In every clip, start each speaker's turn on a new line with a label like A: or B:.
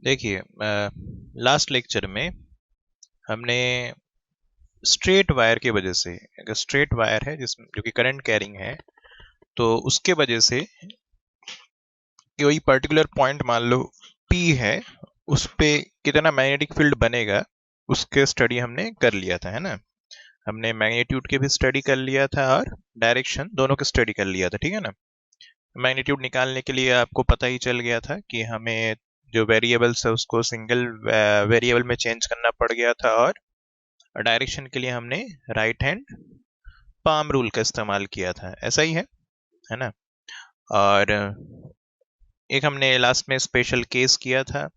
A: देखिए, last lecture में हमने स्ट्रेट वायर की वजह से, अगर स्ट्रेट वायर है जिसमें जो कि करंट कैरिंग है, तो उसके वजह से कोई पर्टिकुलर पॉइंट मान लो P है, उस पे कितना मैग्नेटिक फील्ड बनेगा उसके स्टडी हमने कर लिया था, है ना। हमने मैग्नीट्यूड के भी स्टडी कर लिया था और डायरेक्शन दोनों के स्टडी कर लिया था, ठीक है ना। मैग्नीट्यूड निकालने के लिए आपको पता ही चल गया था कि हमें जो वेरिएबल्स है उसको सिंगल वेरिएबल में चेंज करना पड़ गया था, और डायरेक्शन के लिए हमने राइट हैंड पाम रूल का इस्तेमाल किया था, ऐसा ही है ना। और एक हमने लास्ट में स्पेशल केस किया था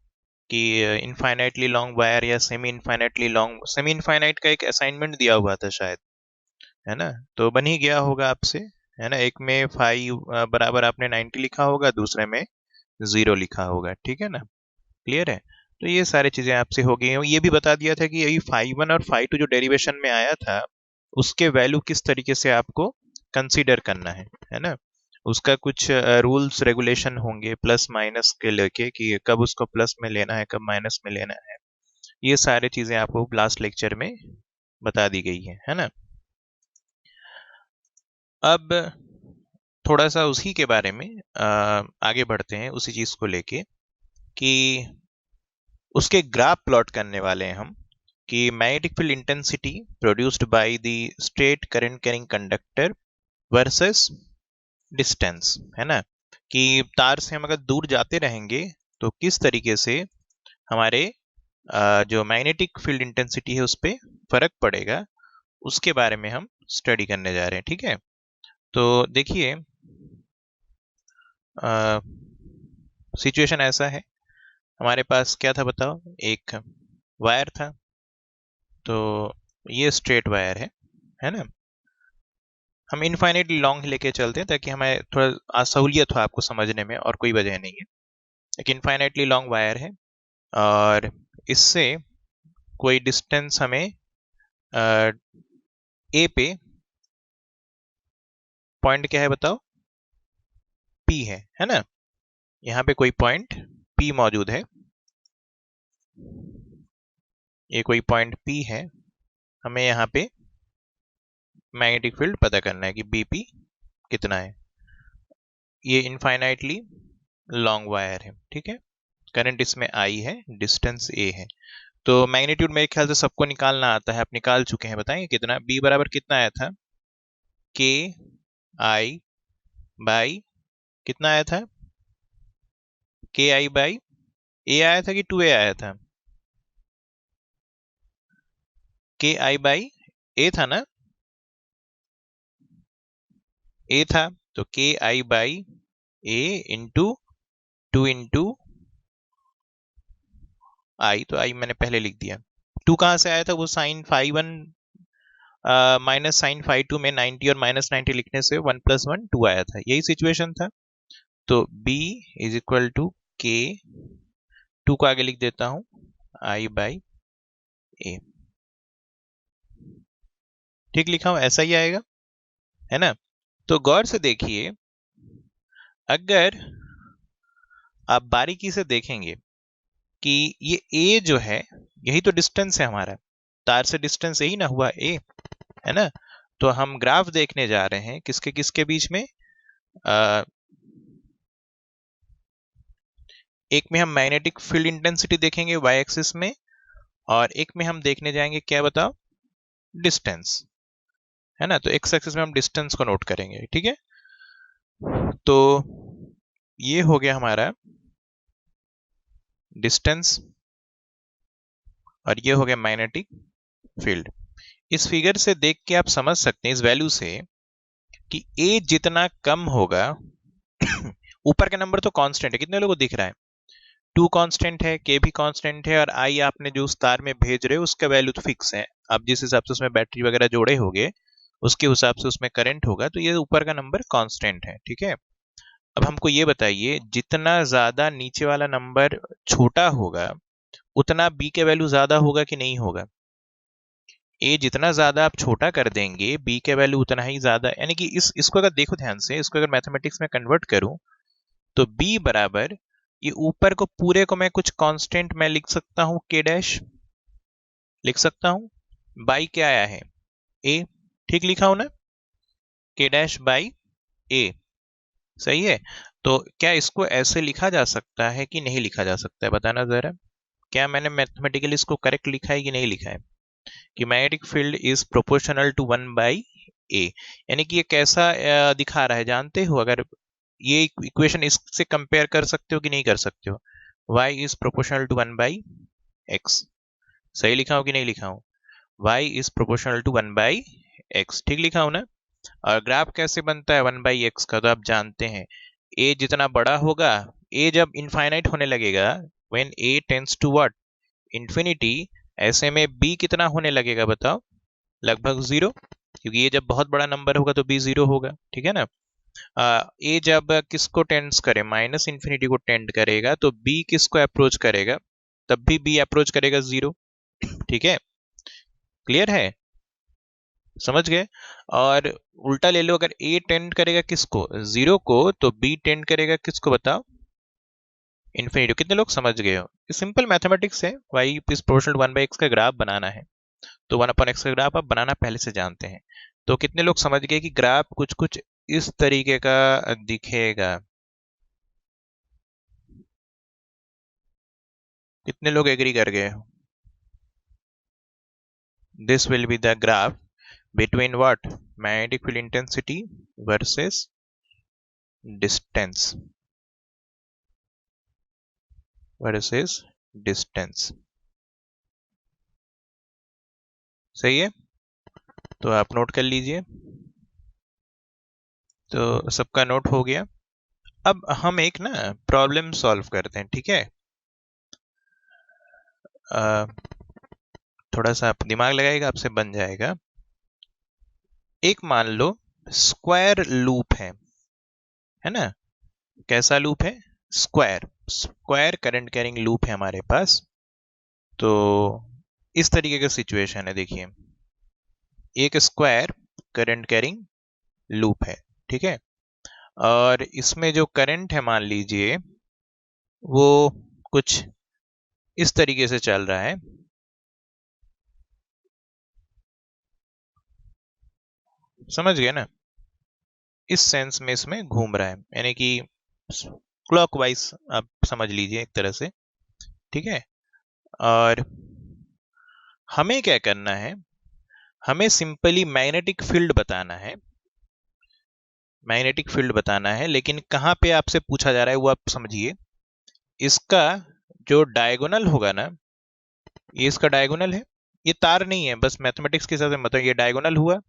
A: कि इनफाइनाइटली लॉन्ग वायर या semi infinitely long, semi infinite का एक असाइनमेंट दिया हुआ था शायद, है ना। तो बन ही गया होगा आपसे, है ना। एक में फाइव बराबर आपने 90 लिखा होगा, दूसरे में 0 लिखा होगा, ठीक है ना। क्लियर है। तो ये सारी चीजें आपसे हो गई हैं। ये भी बता दिया था कि यही फाइव वन और फाइव टू जो डेरिवेशन में आया था उसके वैल्यू किस तरीके से आपको कंसीडर करना है ना। उसका कुछ रूल्स रेगुलेशन होंगे प्लस माइनस के लेके, कि कब उसको प्लस में लेना है कब माइनस में लेना है। ये सारी चीजें आपको लास्ट लेक्चर में बता दी गई है ना। अब थोड़ा सा उसी के बारे में आगे बढ़ते हैं, उसी चीज को लेके कि उसके ग्राफ प्लॉट करने वाले हैं हम, कि magnetic field intensity produced by the straight current carrying conductor versus distance, है ना। कि तार से हम अगर दूर जाते रहेंगे तो किस तरीके से हमारे जो मैग्नेटिक फील्ड इंटेंसिटी है उस पर फर्क पड़ेगा, उसके बारे में हम स्टडी करने जा रहे हैं, ठीक है। तो देखिए, सिचुएशन ऐसा है, हमारे पास क्या था बताओ, एक वायर था। तो ये स्ट्रेट वायर है ना। हम इनफाइनाइटली लॉन्ग लेके चलते हैं ताकि हमें थोड़ा असहूलियत हो आपको समझने में, और कोई वजह नहीं है। एक इनफाइनाइटली लॉन्ग वायर है और इससे कोई डिस्टेंस हमें ए पे पॉइंट क्या है बताओ, पी है ना। यहाँ पे कोई पॉइंट पी मौजूद है, ये कोई पॉइंट पी है। हमें यहाँ पे मैग्नेटिक फील्ड पता करना है कि बीपी कितना है। ये इनफाइनाइटली लॉन्ग वायर है, ठीक है। करंट इसमें आई है, डिस्टेंस ए है। तो मैग्नीट्यूड मेरे ख्याल से सबको निकालना आता है, आप निकाल चुके हैं, बताएंगे कितना बी बराबर कितना आया था, के आई बाई कितना आया था, के आई बाई ए आया था कि 2a आया था, के आई बाई ए था ना, ए था। तो के आई बाई ए इंटू 2 आई, तो आई मैंने पहले लिख दिया। 2 कहां से आया था, वो sine five one minus sine five two में 90 और माइनस 90 लिखने से 1 + 1 2 आया था, यही सिचुएशन था। तो B इज इक्वल टू के, 2 को आगे लिख देता हूं, आई बाई ए। ठीक लिखा हूं, ऐसा ही आएगा, है ना। तो गौर से देखिए, अगर आप बारीकी से देखेंगे कि ये ए जो है यही तो डिस्टेंस है हमारा, तार से डिस्टेंस यही ना हुआ ए, है ना। तो हम ग्राफ देखने जा रहे हैं किसके किसके बीच में, एक में हम मैग्नेटिक फील्ड इंटेंसिटी देखेंगे वाई एक्सिस में, और एक में हम देखने जाएंगे क्या बताओ, डिस्टेंस, है ना। तो एक्स एक्सिस में हम डिस्टेंस को नोट करेंगे, ठीक है। तो ये हो गया हमारा डिस्टेंस और ये हो गया मैग्नेटिक फील्ड। इस फिगर से देख के आप समझ सकते हैं, इस वैल्यू से, कि ए जितना कम होगा ऊपर का नंबर तो कांस्टेंट है, कितने लोगों को दिख रहा है, 2 कांस्टेंट है, के भी कांस्टेंट है, और आई आपने जो उस तार में भेज रहे हो उसका वैल्यू तो फिक्स है। आप जिस हिसाब से उसमें बैटरी वगैरह जोड़े होंगे उसके हिसाब से उसमें करंट होगा, तो ये ऊपर का नंबर कांस्टेंट है, ठीक है। अब हमको ये बताइए, जितना ज्यादा नीचे वाला नंबर छोटा होगा उतना बी के वैल्यू ज्यादा होगा कि नहीं होगा। ए जितना ज्यादा आप छोटा कर देंगे बी के वैल्यू उतना ही ज्यादा, यानी कि इसको अगर देखो ध्यान से, इसको अगर मैथमेटिक्स में कन्वर्ट करूं तो बी बराबर ये ऊपर को पूरे को मैं कुछ कांस्टेंट में लिख सकता हूं, के डैश लिख सकता हूं। बाई क्या आया है, ए, ठीक लिखा हूं ना, के डैश बाई ए, सही है। तो क्या इसको ऐसे लिखा जा सकता है कि नहीं लिखा जा सकता है, बताना जरा। क्या मैंने मैथमेटिकली इसको करेक्ट लिखा है कि नहीं लिखा है, कि magnetic field is proportional to 1 by a, यानी कि ये कैसा दिखा रहा है जानते हो, अगर ये इक्वेशन इससे कंपेयर कर सकते हो कि नहीं कर सकते हो, y is proportional to 1/x, सही लिखा हो कि नहीं लिखा हूं, y is proportional to 1/x, ठीक लिखा हूं ना। और ग्राफ कैसे बनता है 1/x का, तो आप जानते हैं a जितना बड़ा होगा, a जब इनफाइनाइट होने लगेगा, when a tends to what, infinity, ऐसे में b कितना होने लगेगा बताओ, लगभग 0, क्योंकि ये जब बहुत बड़ा नंबर होगा तो b 0 होगा, ठीक है ना। ए जब किसको टेंड्स करे, माइनस इंफिनिटी को टेंड करेगा, तो बी किसको अप्रोच करेगा, तब भी बी अप्रोच करेगा 0, ठीक है, क्लियर है, समझ गए। और उल्टा ले लो, अगर ए टेंड करेगा किसको, 0 को, तो बी टेंड करेगा किसको बताओ, इन्फिनिटी। कितने लोग समझ गए हो, ये सिंपल मैथमेटिक्स है। y इज प्रोपोर्शनल 1/x का ग्राफ बनाना है, तो 1/x का ग्राफ आप बनाना पहले से जानते हैं। तो कितने लोग समझ गए कि ग्राफ कुछ कुछ इस तरीके का दिखेगा, कितने लोग एग्री कर गए, this will be the graph between what, magnetic field intensity versus distance, versus distance, सही है। तो आप नोट कर लीजिए, तो सबका नोट हो गया। अब हम एक ना प्रॉब्लम सॉल्व करते हैं, ठीक है। थोड़ा सा आप दिमाग लगाएगा, आपसे बन जाएगा। एक मान लो स्क्वायर लूप है ना, कैसा लूप है, square, square current carrying loop है हमारे पास। तो इस तरीके का सिचुएशन है, देखिए एक स्क्वायर करंट कैरिंग लूप है, ठीक है। और इसमें जो करंट है मान लीजिए वो कुछ इस तरीके से चल रहा है, समझ गए ना, इस सेंस में इसमें घूम रहा है, यानी कि क्लॉकवाइज आप समझ लीजिए एक तरह से, ठीक है। और हमें क्या करना है, हमें सिंपली मैग्नेटिक फील्ड बताना है, मैग्नेटिक फील्ड बताना है, लेकिन कहाँ पे आपसे पूछा जा रहा है वो आप समझिए। इसका जो डायगोनल होगा ना, ये इसका डायगोनल है, ये तार नहीं है, बस मैथमेटिक्स के हिसाब से मतलब ये डायगोनल हुआ।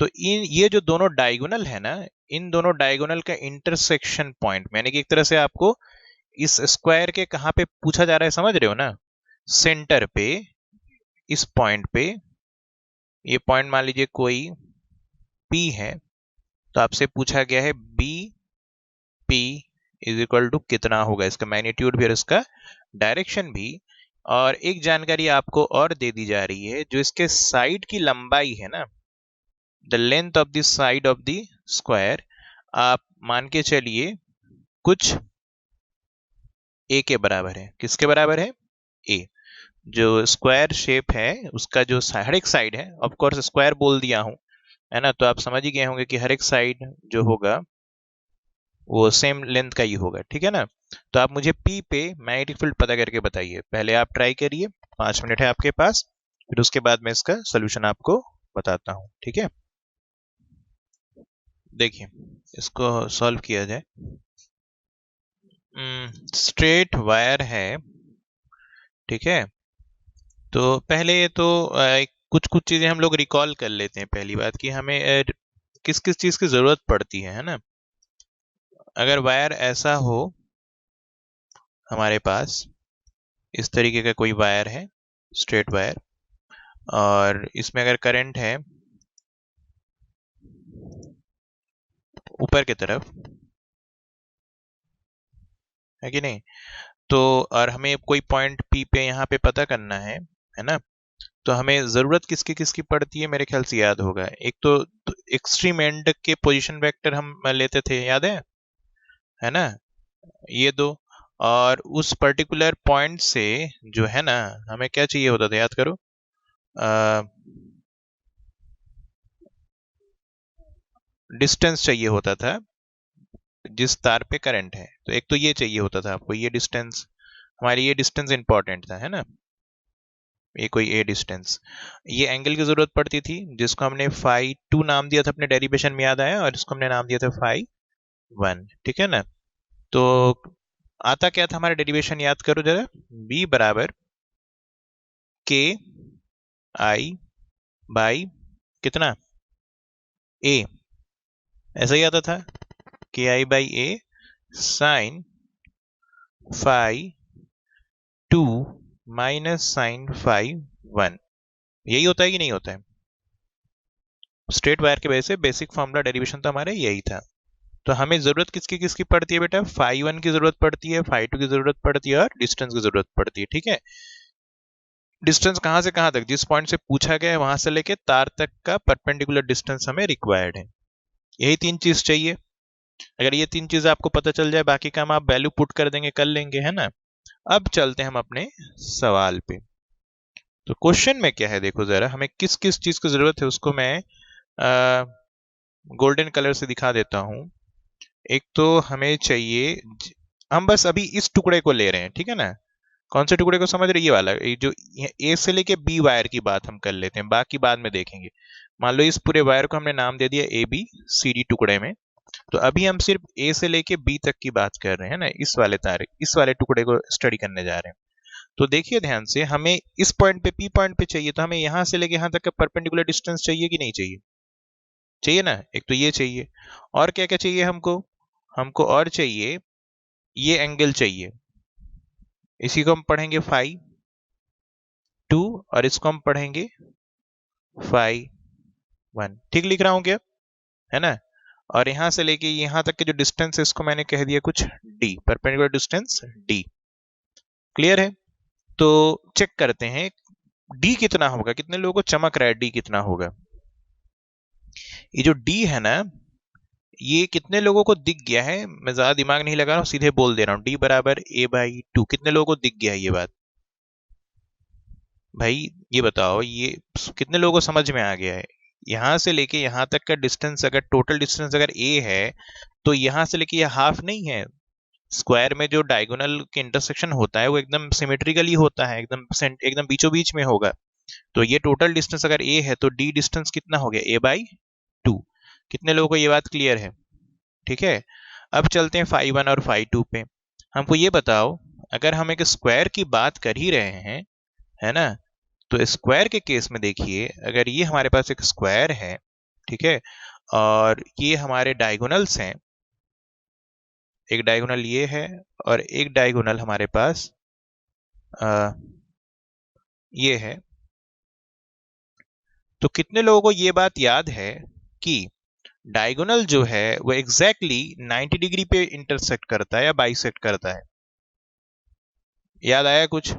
A: तो इन ये जो दोनों डायगोनल है ना, इन दोनों डायगोनल का इंटरसेक्शन पॉइंट, यानी कि एक तरह से आपको इस स्क्वायर के कहाँ पे पूछा जा रहा है, समझ रहे हो ना, सेंटर पे, इस पॉइंट पे, ये पॉइंट मान लीजिए कोई P है, तो आपसे पूछा गया है B P is equal to कितना होगा, इसका मैग्नीट्यूड भी और इसका डायरेक्शन भी। और एक जानकारी आपको और दे दी जा रही है, जो इसके साइड की लंबाई है ना, the length of the side of the square, आप मान के चलिए कुछ ए के बराबर है, किसके बराबर है, ए। जो स्क्वायर शेप है उसका जो हर एक साइड है, ऑफ कोर्स स्क्वायर बोल दिया हूं, है ना, तो आप समझ ही गए होंगे कि हर एक साइड जो होगा वो सेम लेंथ का ही होगा, ठीक है ना। तो आप मुझे पी पे मैग्नेटिक फील्ड पता करके बताइए, पहले आप ट्राई करिए, 5 मिनट है आपके पास, फिर उसके बाद मैं इसका सोल्यूशन आपको बताता हूँ, ठीक है। देखिए इसको सॉल्व किया जाए। स्ट्रेट वायर है, ठीक है। तो पहले तो कुछ कुछ चीजें हम लोग रिकॉल कर लेते हैं। पहली बात कि हमें किस किस चीज की जरूरत पड़ती है ना। अगर वायर ऐसा हो हमारे पास, इस तरीके का कोई वायर है, स्ट्रेट वायर, और इसमें अगर करंट है ऊपर की तरफ, है कि नहीं, तो और हमें कोई पॉइंट पी पे यहाँ पे पता करना है ना, तो हमें जरूरत किसकी किसकी पड़ती है, मेरे ख्याल से याद होगा। एक तो एक्सट्रीम एंड के पोजीशन वेक्टर हम लेते थे, याद है ना, ये दो। और उस पर्टिकुलर पॉइंट से जो है ना हमें क्या चाहिए होता था, याद करो, डिस्टेंस चाहिए होता था जिस तार पे करंट है। तो एक तो ये चाहिए होता था आपको, ये डिस्टेंस, हमारी ये डिस्टेंस इंपॉर्टेंट था, है ना, ये कोई ए डिस्टेंस। ये एंगल की जरूरत पड़ती थी जिसको हमने फाई 2 नाम दिया था, अपने डेरिवेशन में याद आया, और इसको हमने नाम दिया था फाई 1, ठीक है ना। तो आता क्या था हमारा डेरिवेशन, याद करो जरा, b बराबर के आई बाई कितना, ए, ऐसा ही आता था, के I by A sine phi 2 minus sine phi 1। यही होता है कि नहीं होता है? स्ट्रेट वायर के वजह से बेसिक फॉर्मूला डेरिवेशन तो हमारा यही था। तो हमें जरूरत किसकी किसकी पड़ती है बेटा, फाई 1 की जरूरत पड़ती है, फाई 2 की जरूरत पड़ती है, और डिस्टेंस की जरूरत पड़ती है, ठीक है। डिस्टेंस कहां से कहां तक, जिस पॉइंट से पूछा गया है वहां से लेके तार तक का परपेंडिकुलर डिस्टेंस हमें रिक्वायर्ड है। यही 3 चीज चाहिए। अगर ये 3 चीज आपको पता चल जाए, बाकी काम आप वैल्यू पुट कर देंगे, कर लेंगे, है ना। अब चलते हैं हम अपने सवाल पे। तो क्वेश्चन में क्या है देखो जरा, हमें किस किस चीज की जरूरत है उसको मैं गोल्डन कलर से दिखा देता हूं। एक तो हमें चाहिए, हम बस अभी इस टुकड़े को ले रहे हैं, ठीक है ना। कौन से टुकड़े को समझ रहे, ये वाला, ये जो ए से लेके बी वायर की बात हम कर लेते हैं, बाकी बाद में देखेंगे। मान लो इस पूरे वायर को हमने नाम दे दिया ए बी सी डी टुकड़े में। तो अभी हम सिर्फ ए से लेके बी तक की बात कर रहे हैं ना, इस वाले तारे, इस वाले टुकड़े को स्टडी करने जा रहे हैं। तो देखिए ध्यान से, हमें इस पॉइंट पे पी पॉइंट पे चाहिए, तो हमें यहां से लेके यहां तक का परपेंडिकुलर डिस्टेंस चाहिए कि नहीं चाहिए? चाहिए ना। एक तो ये चाहिए, और क्या क्या चाहिए हमको, हमको और चाहिए, ये एंगल चाहिए, इसी को हम पढ़ेंगे फाई 2, और इसको हम पढ़ेंगे फाई 1। ठीक लिख रहा हूं क्या, है ना। और यहां से लेके यहां तक के जो डिस्टेंस है इसको मैंने कह दिया कुछ D, perpendicular distance D. Clear है। तो चेक करते हैं डी कितना होगा, कितने लोगों को चमक रहा है डी कितना होगा। ये जो डी है ना, ये कितने लोगों को दिख गया है, मैं ज्यादा दिमाग नहीं लगा रहा हूं, सीधे बोल दे रहा हूं, डी बराबर ए बाई 2। कितने लोगों को दिख गया है ये बात, भाई ये बताओ, ये कितने लोगों को समझ में आ गया है। यहां से लेके यहां तक का डिस्टेंस, अगर टोटल डिस्टेंस अगर ए है, तो यहां से लेके ये हाफ नहीं है। स्क्वायर में जो डायगोनल के इंटरसेक्शन होता है वो एकदम सिमेट्रिकली होता है, एकदम बीचों बीच में होगा। तो ये टोटल डिस्टेंस अगर ए है तो डी डिस्टेंस कितना हो गया, ए बाई 2। कितने लोगों को ये बात क्लियर है? ठीक है। अब चलते हैं फाई 1 और फाई 2 पे। हमको ये बताओ, अगर हम एक स्क्वायर की बात कर ही रहे हैं, है ना, तो स्क्वायर के केस में देखिए, अगर ये हमारे पास एक स्क्वायर है, ठीक है, और ये हमारे डायगोनल्स हैं, एक डायगोनल ये है और एक डायगोनल हमारे पास ये है, तो कितने लोगों को ये बात याद है कि डायगोनल जो है वो एग्जैक्टली 90 डिग्री पे इंटरसेक्ट करता है या बाइसेक्ट करता है? याद आया कुछ?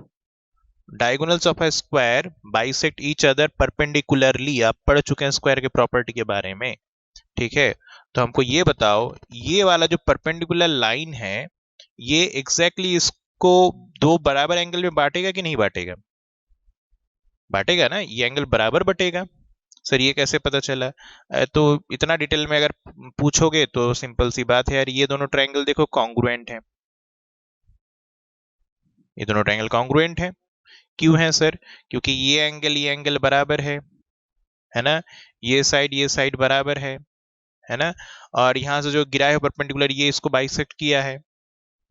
A: Diagonals of a square bisect each other perpendicularly, आप पढ़ चुके हैं स्क्वायर के प्रॉपर्टी के बारे में, ठीक है। तो हमको ये बताओ, ये वाला जो परपेंडिकुलर लाइन है, ये एग्जैक्टली इसको दो बराबर एंगल में बांटेगा कि नहीं बांटेगा? बांटेगा ना, ये एंगल बराबर बटेगा। सर ये कैसे पता चला? तो इतना डिटेल में अगर पूछोगे तो सिंपल सी बात है यार, ये दोनों ट्रायंगल देखो कॉन्ग्रुएंट है, ये दोनों ट्रायंगल कॉन्ग्रुएंट है। क्यों है सर? क्योंकि ये एंगल बराबर है ना, ये साइड बराबर है ना, और यहां से जो गिरा है परपेंडिकुलर, ये इसको बाइसेक्ट किया है,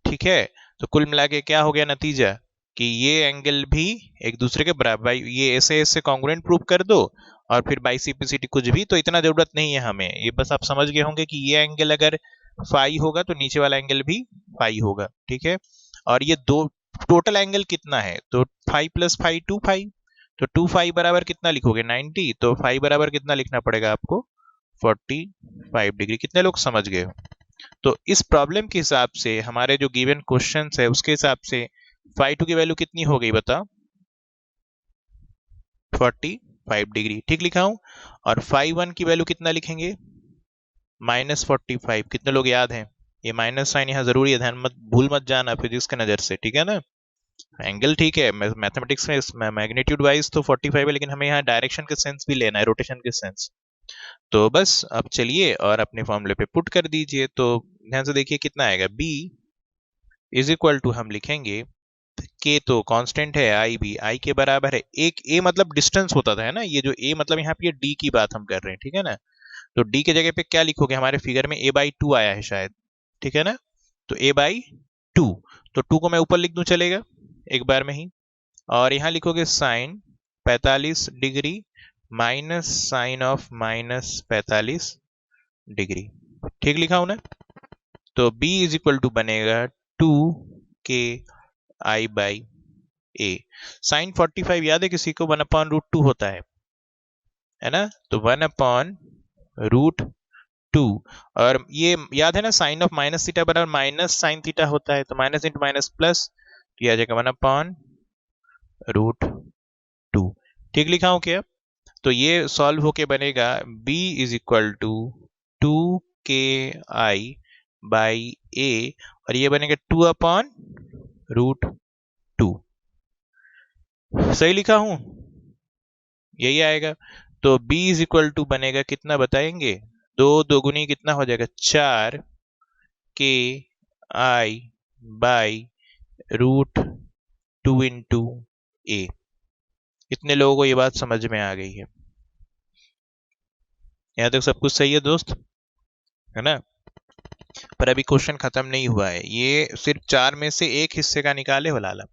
A: ठीक है। तो कुल मिला के क्या हो गया नतीजा, कि ये एंगल भी एक दूसरे के बराबर, ये ऐसे कॉन्ग्रुएंट प्रूव कर दो, और फिर बाइसिपिसिटी कुछ भी, तो इतना जरूरत नहीं है हमें, ये बस आप समझ गए होंगे कि ये एंगल अगर फाई होगा तो नीचे वाला एंगल भी फाई होगा, ठीक है। और ये दो टोटल एंगल कितना है, तो फाई प्लस फाई 2 फाई, तो 2 फाई बराबर कितना लिखोगे 90, तो फाई बराबर कितना लिखना पड़ेगा आपको 45 डिग्री। कितने लोग समझ गए हो? तो इस प्रॉब्लम के हिसाब से, हमारे जो गिवन क्वेश्चन है उसके हिसाब से फाई 2 की वैल्यू कितनी हो गई बताओ, 45 डिग्री, ठीक लिखा हूं। और फाई 1 की वैल्यू कितना लिखेंगे, -45। कितने लोग याद हैं? ये माइनस साइन यहाँ जरूरी है, ध्यान मत भूल मत जाना फिजिक्स के नजर से, ठीक है ना। एंगल ठीक है, मैथमेटिक्स में मैग्नीट्यूड वाइज तो 45 है, लेकिन हमें यहाँ डायरेक्शन के सेंस भी लेना है, रोटेशन के सेंस। तो बस अब चलिए और अपने फॉर्मूले पे पुट कर दीजिए। तो ध्यान से देखिए कितना आएगा, b इज इक्वल टू, हम लिखेंगे के तो कांस्टेंट है, आई भी आई के बराबर है, एक ए मतलब डिस्टेंस होता था, है ना, ये जो ए मतलब यहाँ पे डी की बात हम कर रहे हैं, ठीक है ना। तो डी के जगह पे क्या लिखोगे, हमारे फिगर में a/2 आया है शायद, ठीक है ना। तो a/2, तो 2 को मैं ऊपर लिख दूं, चलेगा एक बार में ही। और यहां लिखोगे sine 45 degree minus sine of -45 degree, ठीक लिखा हूं ना। तो b इज इक्वल टू बनेगा 2 k I/a। साइन 45 याद है किसी को, 1/√2 होता है ना। तो 1/√2, और ये याद है ना, साइन ऑफ माइनस थीटा बराबर माइनस साइन थीटा होता है, तो माइनस इंटू माइनस प्लस, तो आ जाएगा 1/√2, ठीक लिखा हूं क्या। तो ये सॉल्व होके बनेगा b is equal to 2 k I/a, और ये बनेगा 2/√2। सही लिखा हूं, यही आएगा। तो b इज इक्वल टू बनेगा कितना बताएंगे, दो दोगुनी कितना हो जाएगा, 4 k I/√2 इंटू a। कितने लोगों को ये बात समझ में आ गई है, यहाँ तक सब कुछ सही है दोस्त, है ना। पर अभी क्वेश्चन खत्म नहीं हुआ है, ये सिर्फ 4 में से एक हिस्से का निकाले हो लाला।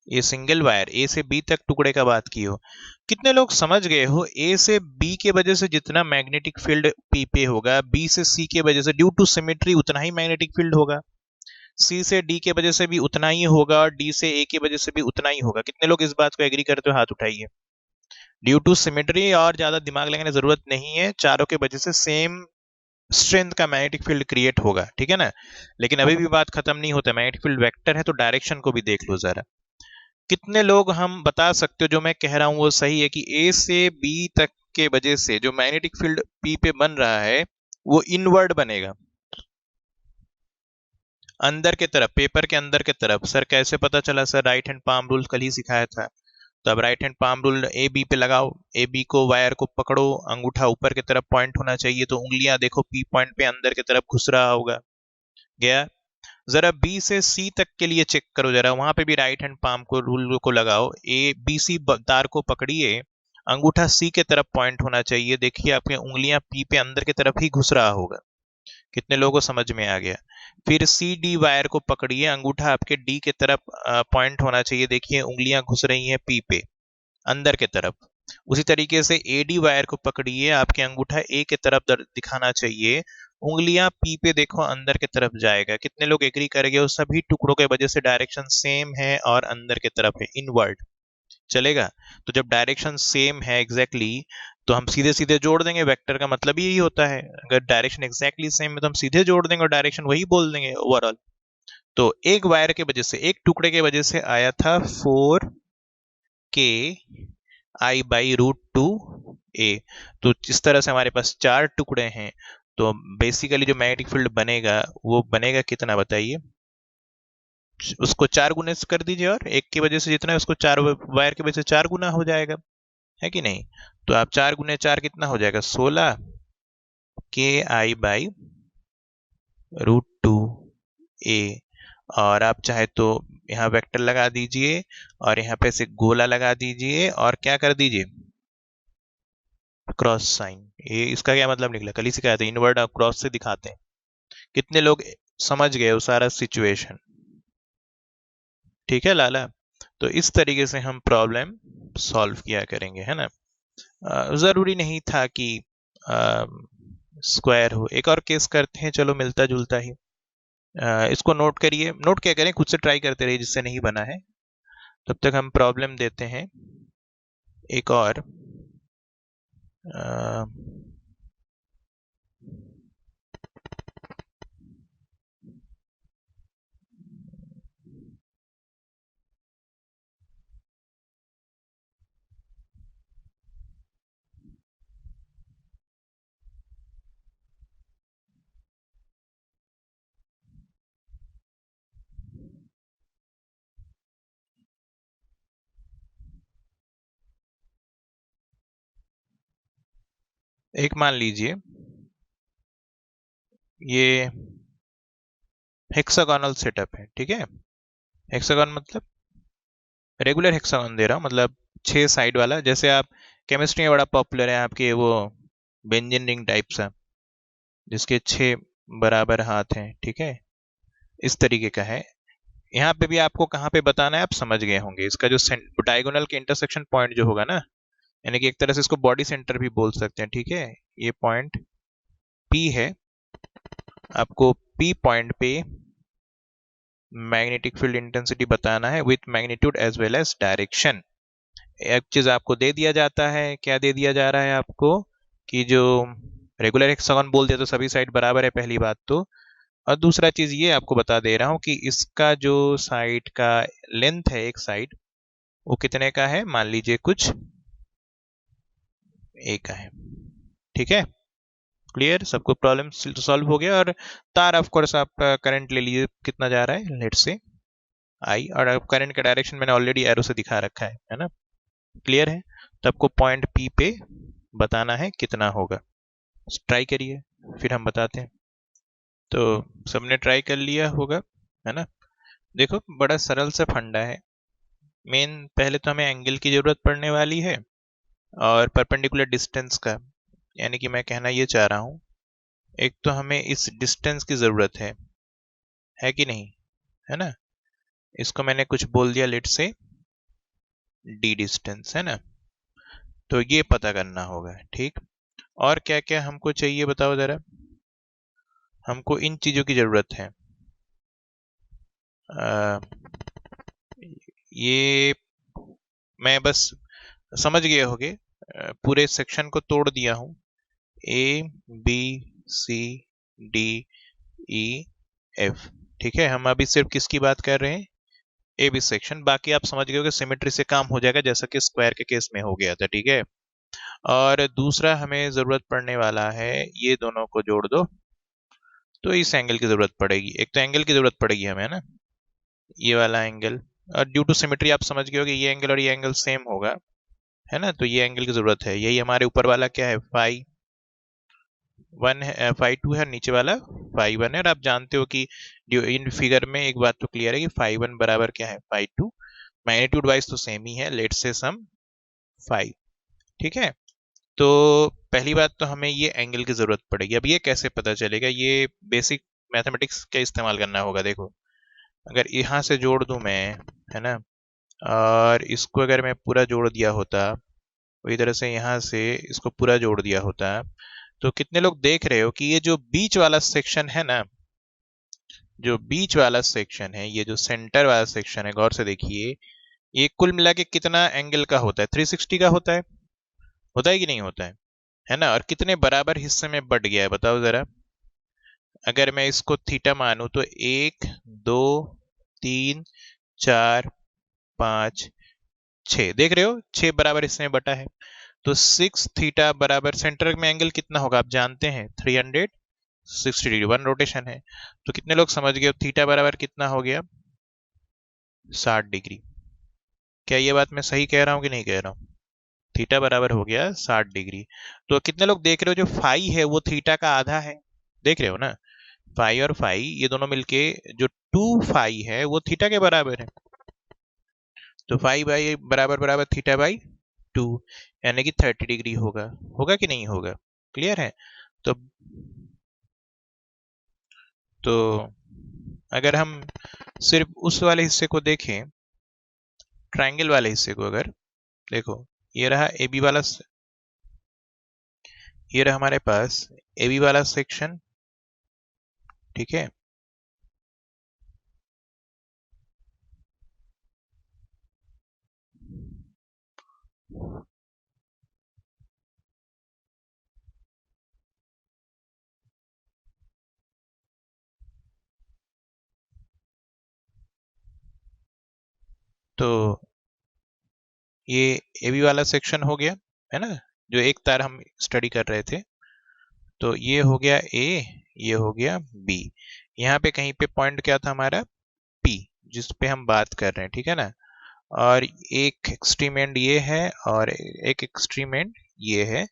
A: ये सिंगल वायर ए से बी तक टुकड़े का बात की हो। कितने लोग समझ गए हो, ए से बी के वजह से जितना मैग्नेटिक फील्ड पी पे होगा, बी से सी के वजह से ड्यू टू सिमेट्री उतना ही मैग्नेटिक फील्ड होगा, सी से डी के वजह से भी उतना ही होगा, और डी से ए के वजह से भी उतना ही होगा। कितने लोग इस बात को एग्री करते हो, हाथ उठाइए। ड्यू टू सिमेट्री, और ज्यादा दिमाग लगाने की जरूरत नहीं है, चारों के वजह से सेम स्ट्रेंथ का मैग्नेटिक फील्ड क्रिएट होगा, ठीक है ना। लेकिन अभी भी बात खत्म नहीं होता, मैग्नेटिक फील्ड वेक्टर है, तो डायरेक्शन को भी देख लो जरा। कितने लोग हम बता सकते हो जो मैं कह रहा हूं वो सही है, कि ए से बी तक के वजह से जो मैग्नेटिक फील्ड पी पे बन रहा है वो इनवर्ड बनेगा, अंदर के तरफ, पेपर के अंदर के तरफ। सर कैसे पता चला, sir right hand palm rule कल ही सिखाया था। तो अब right hand palm rule A B पे लगाओ, ए बी को वायर को पकड़ो, अंगूठा ऊपर की तरफ पॉइंट होना चाहिए, तो उंगलियां देखो पी पॉइंट पे अंदर की तरफ घुस रहा होगा, गया। जरा बी से सी तक के लिए चेक करो, जरा वहां पे भी राइट हैंड पाम को रूल को लगाओ, ए बी सी तार को पकड़िए, अंगूठा सी के तरफ पॉइंट होना चाहिए, देखिए आपकी उंगलियां पी पे अंदर की तरफ ही घुस रहा होगा। कितने लोगों को समझ में आ गया। फिर सी डी वायर को पकड़िए, अंगूठा आपके डी के तरफ पॉइंट होना चाहिए, देखिए उंगलियां घुस रही हैं पी पे अंदर के तरफ। उसी तरीके से एडी वायर को पकड़िए, आपके अंगूठा ए के तरफ दिखाना चाहिए, उंगलियां पी पे देखो अंदर के तरफ जाएगा। कितने लोग एग्री करेंगे, वो सभी टुकड़ों के वजह से डायरेक्शन सेम है और अंदर के तरफ है, इनवर्ड चलेगा। तो जब डायरेक्शन सेम है एग्जैक्टली तो हम सीधे सीधे जोड़ देंगे, वेक्टर का मतलब यही होता है, अगर डायरेक्शन एग्जैक्टली सेम है तो हम सीधे जोड़ देंगे और डायरेक्शन वही बोल देंगे ओवरऑल। तो एक वायर के वजह से, एक टुकड़े के वजह से आया था 4 k I/√2 a। तो इस तरह से हमारे पास 4 टुकड़े हैं। तो बेसिकली जो मैग्नेटिक फील्ड बनेगा वो बनेगा कितना बताइए, उसको 4 गुने से कर दीजिए, और एक की वजह से जितना है उसको 4 वायर की वजह से 4 गुना हो जाएगा, है कि नहीं। तो आप 4 गुने 4 कितना हो जाएगा, 16 k I/√2 a। और आप चाहे तो यहाँ वेक्टर लगा दीजिए, और यहाँ पे से गोला लगा दीजिए, और क्या कर दीजिए, क्रॉस साइन। ये इसका क्या मतलब निकला, कल ही सिखाया था, इनवर्ड और क्रॉस से दिखाते हैं। कितने लोग समझ गए वो सारा सिचुएशन, ठीक है लाला। तो इस तरीके से हम प्रॉब्लम सॉल्व किया करेंगे, है ना। जरूरी नहीं था कि स्क्वायर हो। एक और केस करते हैं, चलो मिलता जुलता ही। इसको नोट करिए, नोट क्या करें, खुद से ट्राई करते रहिए जिससे नहीं बना है। तब तक हम प्रॉब्लम देते हैं एक और। एक मान लीजिए ये हेक्सागोनल सेटअप है, ठीक है। हेक्सागोन मतलब रेगुलर हेक्सागोन दे रहा हूँ, मतलब 6 साइड वाला। जैसे आप केमिस्ट्री में बड़ा पॉपुलर है आपके वो बेंजीन रिंग टाइप सा, जिसके 6 बराबर हाथ हैं, ठीक है। इस तरीके का है। यहाँ पे भी आपको कहाँ पे बताना है आप समझ गए होंगे। इसका जो डायगोनल के इंटरसेक्शन पॉइंट जो होगा ना, यानी कि एक तरह से इसको बॉडी सेंटर भी बोल सकते हैं, ठीक है। ये पॉइंट पी है। आपको पी पॉइंट पे मैग्नेटिक फील्ड इंटेंसिटी बताना है with magnitude as well as direction. एक चीज आपको दे दिया जाता है, क्या दे दिया जा रहा है आपको, कि जो रेगुलर हेक्सागोन बोल दिया तो सभी साइड बराबर है, पहली बात तो। और दूसरा चीज ये आपको बता दे रहा हूँ कि इसका जो साइड का लेंथ है, एक साइड, वो कितने का है, मान लीजिए कुछ ए का है, ठीक है। क्लियर, सबको प्रॉब्लम सॉल्व हो गया। और तार ऑफ कोर्स आप करंट ले लीजिए, कितना जा रहा है, लेट से आई, और करंट का डायरेक्शन मैंने ऑलरेडी एरो से दिखा रखा है ना। क्लियर है। तो आपको पॉइंट पी पे बताना है कितना होगा। ट्राई करिए, फिर हम बताते हैं। तो सबने ट्राई कर लिया होगा, है ना। देखो बड़ा सरल सा फंडा है। मेन पहले तो हमें एंगल की जरूरत पड़ने वाली है, और परपेंडिकुलर डिस्टेंस का। यानी कि मैं कहना ये चाह रहा हूँ, एक तो हमें इस डिस्टेंस की जरूरत है कि नहीं, है ना। इसको मैंने कुछ बोल दिया, लेट से डी डिस्टेंस, है ना। तो ये पता करना होगा, ठीक। और क्या क्या हमको चाहिए बताओ जरा। हमको इन चीजों की जरूरत है। आ, ये मैं बस समझ गए होगे, पूरे सेक्शन को तोड़ दिया हूँ। A B C D E F, ठीक है। हम अभी सिर्फ किसकी बात कर रहे हैं, ए बी सेक्शन। बाकी आप समझ गए हो कि सिमेट्री से काम हो जाएगा, जैसा कि स्क्वायर के केस में हो गया था, ठीक है। और दूसरा हमें जरूरत पड़ने वाला है, ये दोनों को जोड़ दो तो इस एंगल की जरूरत पड़ेगी। एक तो एंगल की जरूरत पड़ेगी हमें, है ना, ये वाला एंगल। और ड्यू टू सिमेट्री आप समझ गए हो कि ये एंगल और ये एंगल सेम होगा, है ना। तो ये एंगल की जरूरत है। यही हमारे ऊपर वाला क्या है, फाई वन है, फाई टू है, नीचे वाला फाई वन है। और आप जानते हो कि इन फिगर में एक बात तो क्लियर है कि फाई वन बराबर क्या है, फाई टू। मैग्नीट्यूड वाइज तो सेम ही है, लेट से सम फाई, ठीक है। तो पहली बात तो हमें ये एंगल की जरूरत पड़ेगी। अब ये कैसे पता चलेगा, ये बेसिक मैथमेटिक्स का इस्तेमाल करना होगा। देखो अगर यहाँ से जोड़ दूं मैं, है ना, और इसको अगर मैं पूरा जोड़ दिया होता, वही तरह से यहाँ से इसको पूरा जोड़ दिया होता, तो कितने लोग देख रहे हो कि ये जो बीच वाला सेक्शन है ना, जो बीच वाला सेक्शन है, ये जो सेंटर वाला सेक्शन है, गौर से देखिए, ये कुल मिला के कितना एंगल का होता है, 360 का होता है कि नहीं होता है ना। और कितने बराबर हिस्से में बट गया है बताओ जरा। अगर मैं इसको थीटा मानूं तो 1 2 3 4 5 6, देख रहे हो 6 बराबर हिस्से में बटा है। तो 6 थीटा बराबर सेंटर में एंगल कितना होगा आप जानते हैं, 360 डिग्री, वन रोटेशन है। तो कितने लोग समझ गए थीटा बराबर कितना हो गया, 60 डिग्री। क्या ये बात मैं सही कह रहा हूँ कि नहीं कह रहा हूँ, थीटा बराबर हो गया 60 डिग्री। तो कितने लोग देख रहे हो जो फाई है वो थीटा का आधा है, देख रहे हो ना। फाई और फाई ये दोनों मिलके जो 2 फाई है वो थीटा के बराबर है। तो फाई बाई बराबर बराबर थीटा बाई 2, यानी कि 30 डिग्री होगा। होगा कि नहीं होगा, क्लियर है। तो तो अगर हम सिर्फ उस वाले हिस्से को देखें, ट्रायंगल वाले हिस्से को, अगर देखो, ये रहा ए बी वाला, ये रहा हमारे पास ए बी वाला सेक्शन, ठीक है। तो ये ए बी वाला सेक्शन हो गया, है ना, जो एक तार हम स्टडी कर रहे थे। तो ये हो गया ए, ये हो गया बी। यहाँ पे कहीं पे पॉइंट क्या था हमारा, पी, जिस पे हम बात कर रहे हैं, ठीक है ना। और एक एक्सट्रीम एंड ये है और एक एक्सट्रीम एंड ये है।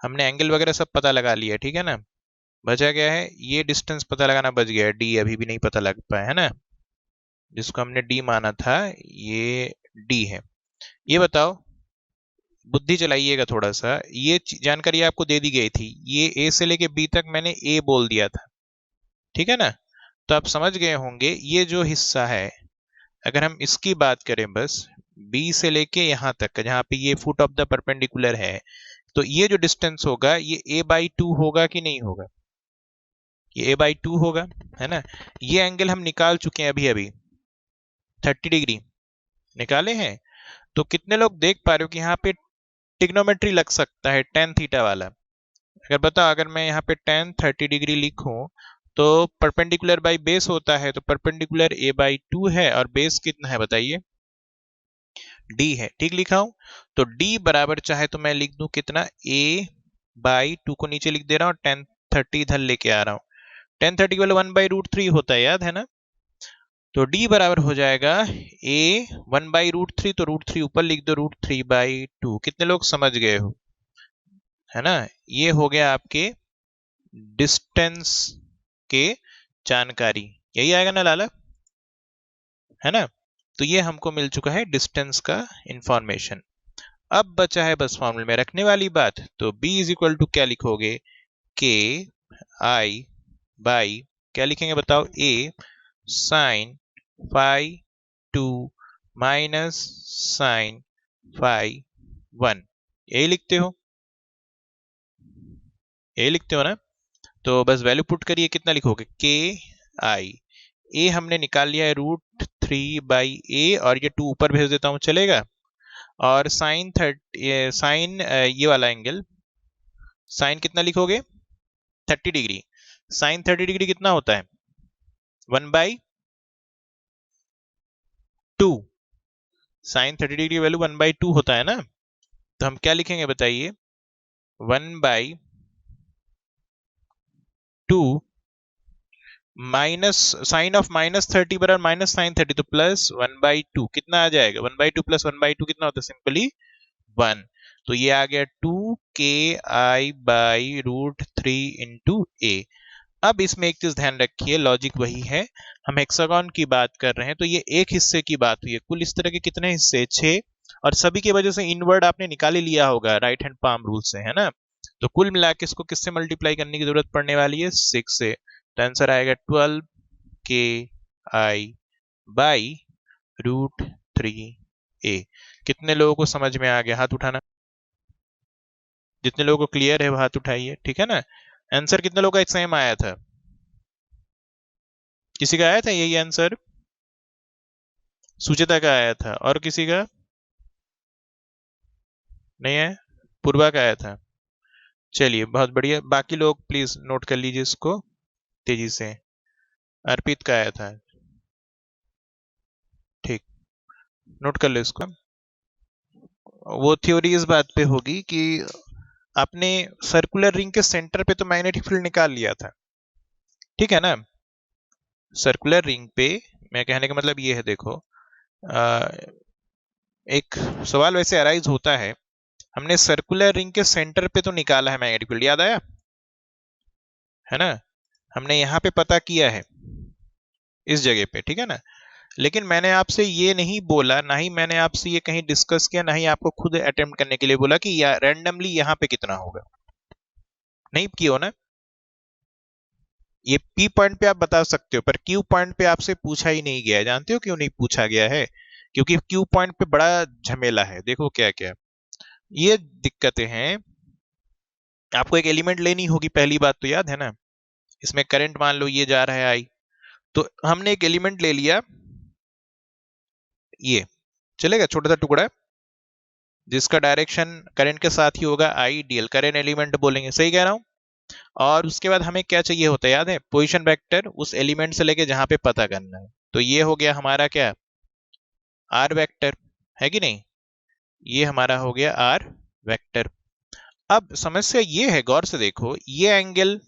A: हमने एंगल वगैरह सब पता लगा लिया, ठीक है ना। बचा क्या है, ये डिस्टेंस पता लगाना बच गया, डी अभी भी नहीं पता लग पाया है ना, जिसको हमने डी माना था, ये डी है। ये बताओ, बुद्धि चलाइएगा थोड़ा सा, ये जानकारी आपको दे दी गई थी, ये ए से लेके बी तक मैंने ए बोल दिया था, ठीक है ना। तो आप समझ गए होंगे ये जो हिस्सा है, अगर हम इसकी बात करें बस बी से लेके यहां तक जहां पे ये फुट ऑफ द परपेंडिकुलर है, तो ये जो डिस्टेंस होगा ये a/2 होगा कि नहीं होगा, ये a/2 होगा, है ना। ये एंगल हम निकाल चुके हैं अभी अभी, 30 डिग्री निकाले हैं। तो कितने लोग देख पा रहे हो कि यहाँ पे टिग्नोमेट्री लग सकता है tan थीटा वाला। अगर बताओ, अगर मैं यहाँ पे tan 30 डिग्री लिखूं तो परपेंडिकुलर बाई बेस होता है, तो परपेंडिकुलर a/2 है और बेस कितना है बताइए, d है, ठीक लिखा हूं। तो d बराबर चाहे तो मैं लिख दूं कितना, a/2 को नीचे लिख दे रहा हूं, tan 30 इधर लेके आ रहा हूं। tan 30 वाला 1/√3 होता है, याद है ना। तो d बराबर हो जाएगा a 1/√3, तो √3 ऊपर लिख दो, √3/2। कितने लोग समझ गए हो, है ना। ये हो गया आपके डिस्टेंस के जानकारी, यही आएगा ना लाला, है ना। तो ये हमको मिल चुका है डिस्टेंस का इंफॉर्मेशन। अब बचा है बस फॉर्मूले में रखने वाली बात, तो b इज इक्वल टू क्या लिखोगे, k i बाई क्या लिखेंगे बताओ, a sine phi 2 minus sine phi 1, यही लिखते हो, यही लिखते हो ना। तो बस वैल्यू पुट करिए, कितना लिखोगे, के आई, ए हमने निकाल लिया है √3/a, और ये 2 ऊपर भेज देता हूं चलेगा। और साइन 30, साइन ये वाला एंगल, साइन कितना लिखोगे, 30 डिग्री, साइन 30 डिग्री कितना होता है, 1/2, साइन 30 डिग्री वैल्यू 1/2 होता है ना। तो हम क्या लिखेंगे बताइए, 1/2 माइनस साइन ऑफ -30 बराबर माइनस साइन 30, तो प्लस 1/2 कितना आ जाएगा, 1/2 प्लस 1/2 कितना होता है, सिंपली 1। तो ये आ गया 2ki/√3 इंटू ए। अब इसमें एक चीज ध्यान रखिए, लॉजिक वही है, हम हेक्सागन की बात कर रहे हैं, तो ये एक हिस्से की बात हुई है, कुल इस तरह के कितने हिस्से, 6, और सभी की वजह से इनवर्ड आपने निकाल ही लिया होगा राइट हैंड पाम रूल से, है ना। तो कुल मिला के इसको किससे मल्टीप्लाई करने की जरूरत पड़ने वाली है, 6 से। तो आंसर आएगा 12ki/√3a। कितने लोगों को समझ में आ गया, हाथ उठाना, जितने लोगों को क्लियर है वो हाथ उठाइए, ठीक है ना। आंसर कितने लोगों का सेम आया था, किसी का आया था यही आंसर, सुचेता का आया था, और किसी का नहीं है, पूर्वा का आया था। चलिए बहुत बढ़िया, बाकी लोग प्लीज नोट कर लीजिए इसको तेजी से। अर्पित का आया था, ठीक, नोट कर लो इसको। वो थ्योरी इस बात पे होगी कि आपने सर्कुलर रिंग के सेंटर पे तो मैग्नेटिक फील्ड निकाल लिया था, ठीक है ना। सर्कुलर रिंग पे, मैं कहने का मतलब ये है, देखो एक सवाल वैसे अराइज होता है, हमने सर्कुलर रिंग के सेंटर पे तो निकाला है मैग्नेटिक फील्ड, याद आया है ना, हमने यहां पे पता किया है इस जगह पे, ठीक है ना। लेकिन मैंने आपसे ये नहीं बोला, ना ही मैंने आपसे ये कहीं डिस्कस किया, ना ही आपको खुद अटेम्प्ट करने के लिए बोला कि रैंडमली यहाँ पे कितना होगा, नहीं किया हो ना। ये पी पॉइंट पे आप बता सकते हो, पर क्यू पॉइंट पे आपसे पूछा ही नहीं गया है। जानते हो क्यों नहीं पूछा गया है, क्योंकि क्यू पॉइंट पे बड़ा झमेला है, देखो क्या क्या ये दिक्कतें हैं। आपको एक एलिमेंट लेनी होगी, पहली बात तो याद है ना, इसमें करंट मान लो ये जा रहा है आई, तो हमने एक एलिमेंट ले लिया, ये चलेगा, छोटा सा टुकड़ा जिसका डायरेक्शन करंट के साथ ही होगा, आइडियल करंट एलिमेंट बोलेंगे, सही कह रहा हूं। और उसके बाद हमें क्या चाहिए होता है, याद है, पोजीशन वेक्टर उस एलिमेंट से लेके जहां पे पता करना है। तो ये हो गया हमारा क्या, आर वेक्टर, है कि नहीं, ये हमारा हो गया आर वेक्टर। अब समस्या ये है, गौर से देखो, ये एंगल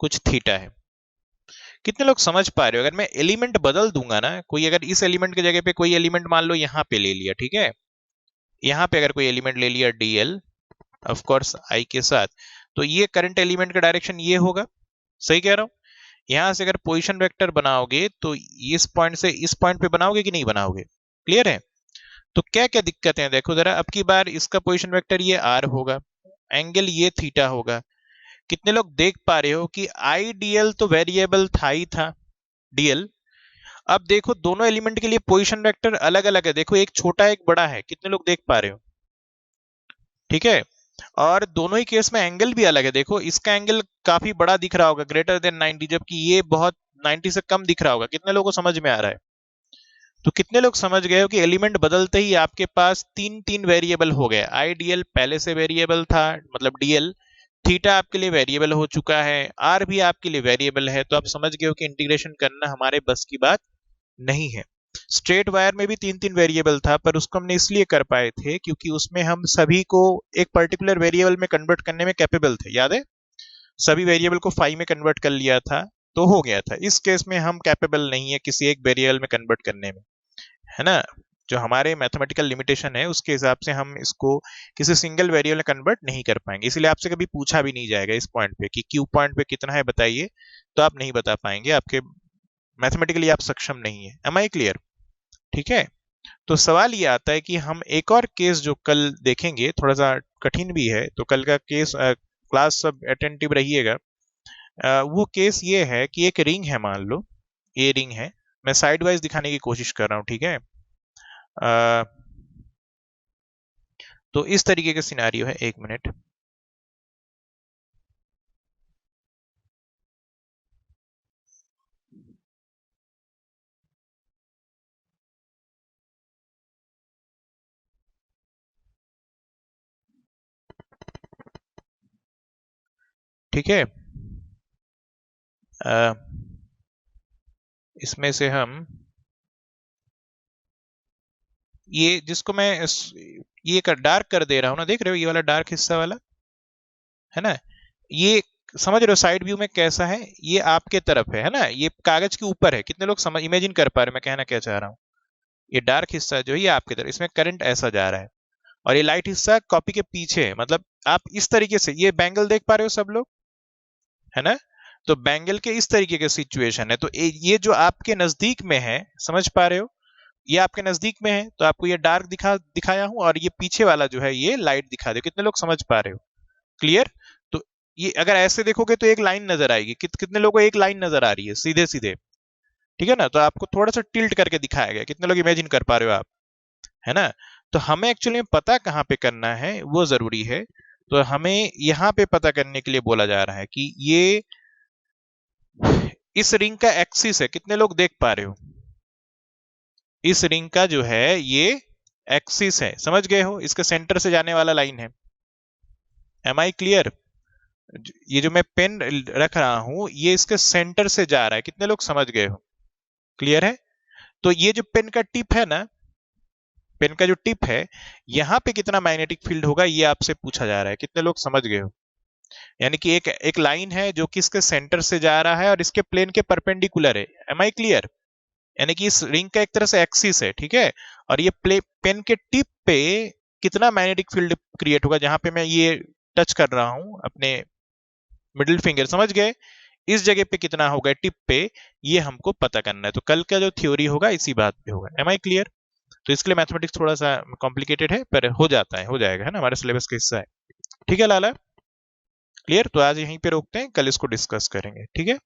A: कुछ थीटा है, कितने लोग समझ पा रहे हो। अगर मैं एलिमेंट बदल दूंगा ना, कोई अगर इस एलिमेंट की जगह पे कोई एलिमेंट मान लो यहां पे ले लिया, ठीक है, यहां पे अगर कोई एलिमेंट ले लिया डीएल, ऑफ कोर्स आई के साथ। तो ये करंट एलिमेंट का डायरेक्शन ये होगा, सही कह रहा हूं। यहां से अगर पोजीशन वेक्टर बनाओगे तो इस पॉइंट से इस पॉइंट पे बनाओगे कि नहीं बनाओगे, क्लियर है। तो क्या क्या दिक्कतें हैं देखो जरा, अब की बार इसका पोजीशन वेक्टर ये आर होगा, एंगल ये थीटा होगा। कितने लोग देख पा रहे हो कि आई डीएल तो वेरिएबल था ही था, डीएल। अब देखो दोनों एलिमेंट के लिए पोजीशन वेक्टर अलग अलग है, देखो एक छोटा एक बड़ा है, कितने लोग देख पा रहे हो, ठीक है। और दोनों ही केस में एंगल भी अलग है, देखो इसका एंगल काफी बड़ा दिख रहा होगा, ग्रेटर देन 90, जबकि ये बहुत 90 से कम दिख रहा होगा। कितने लोगों को समझ में आ रहा है। तो कितने लोग समझ गए हो कि एलिमेंट बदलते ही आपके पास तीन तीन वेरिएबल हो गए। आई डीएल पहले से वेरिएबल था, मतलब डीएल, थीटा आपके लिए वेरिएबल हो चुका है, आर भी आपके लिए वेरिएबल है। तो आप समझ गए हो कि इंटीग्रेशन करना हमारे बस की बात नहीं है। स्ट्रेट वायर में भी तीन तीन वेरिएबल था, पर उसको हमने इसलिए कर पाए थे क्योंकि उसमें हम सभी को एक पर्टिकुलर वेरिएबल में कन्वर्ट करने में कैपेबल थे, याद है। सभी वेरिएबल को फाई में कन्वर्ट कर लिया था तो हो गया था। इस केस में हम कैपेबल नहीं है किसी एक वेरिएबल में कन्वर्ट करने में, है ना। जो हमारे मैथमेटिकल लिमिटेशन है उसके हिसाब से हम इसको किसी सिंगल वेरिएबल में कन्वर्ट नहीं कर पाएंगे, इसलिए आपसे कभी पूछा भी नहीं जाएगा इस पॉइंट पे कि क्यू पॉइंट पे कितना है बताइए, तो आप नहीं बता पाएंगे, आपके मैथमेटिकली आप सक्षम नहीं है। एम आई क्लियर, ठीक है। तो सवाल ये आता है कि हम एक और केस जो कल देखेंगे, थोड़ा सा कठिन भी है, तो कल का केस क्लास सब अटेंटिव रहिएगा। वो केस ये है कि एक रिंग है, मान लो ये रिंग है, मैं साइड वाइज दिखाने की कोशिश कर रहा हूँ, ठीक है। अ, तो इस तरीके का सिनारियो है, एक मिनट। ठीक है, अ, इसमें से हम ये जिसको मैं ये कर डार्क कर दे रहा हूं ना, देख रहे हो ये वाला डार्क हिस्सा वाला, है ना। ये समझ रहे हो साइड व्यू में कैसा है, ये आपके तरफ है ना, ये कागज के ऊपर है। कितने लोग समझ इमेजिन कर पा रहे हो मैं कहना क्या चाह रहा हूँ। ये डार्क हिस्सा जो है ये आपके तरफ, इसमें करंट ऐसा जा रहा है, और ये लाइट हिस्सा कॉपी के पीछे है। मतलब आप इस तरीके से ये बैंगल देख पा रहे हो सब लोग, है ना। तो बैंगल के इस तरीके के सिचुएशन है, तो ये जो आपके नजदीक में है, समझ पा रहे हो, ये आपके नजदीक में है तो आपको ये डार्क दिखाया हूं, और ये पीछे वाला जो है ये लाइट दिखा दो। कितने लोग समझ पा रहे हो, क्लियर। तो ये अगर ऐसे देखोगे तो एक लाइन नजर आएगी, कितने लोगों को एक लाइन नजर आ रही है सीधे सीधे, ठीक है ना। तो आपको थोड़ा सा टिल्ट करके दिखाया गया, कितने लोग इमेजिन कर पा रहे हो आप, है ना। तो हमें एक्चुअली पता कहाँ पे करना है वो जरूरी है। तो हमें यहाँ पे पता करने के लिए बोला जा रहा है कि ये इस रिंग का एक्सिस है, कितने लोग देख पा रहे हो। इस रिंग का जो है ये एक्सिस है, समझ गए हो, इसके सेंटर से जाने वाला लाइन है। Am I clear. ये जो मैं पेन रख रहा हूं ये इसके सेंटर से जा रहा है, कितने लोग समझ गए हो, क्लियर है। तो ये जो पेन का टिप है ना, पेन का जो टिप है, यहां पे कितना मैग्नेटिक फील्ड होगा ये आपसे पूछा जा रहा है, कितने लोग समझ गए हो। यानी कि एक एक लाइन है जो कि इसके सेंटर से जा रहा है और इसके प्लेन के परपेंडिकुलर है। Am I clear. यानी कि इस रिंग का एक तरह से एक्सिस है, ठीक है। और ये पेन के टिप पे कितना मैग्नेटिक फील्ड क्रिएट होगा, जहां पे मैं ये टच कर रहा हूं अपने मिडिल फिंगर, समझ गए, इस जगह पे कितना होगा टिप पे, ये हमको पता करना है। तो कल का जो थ्योरी होगा इसी बात पे होगा। Am I clear. तो इसके लिए मैथमेटिक्स थोड़ा सा कॉम्प्लिकेटेड है, पर हो जाता है, हो जाएगा, है ना, हमारे सिलेबस का हिस्सा है। ठीक है लाला, क्लियर। तो आज यहीं पे रोकते हैं, कल इसको डिस्कस करेंगे, ठीक है।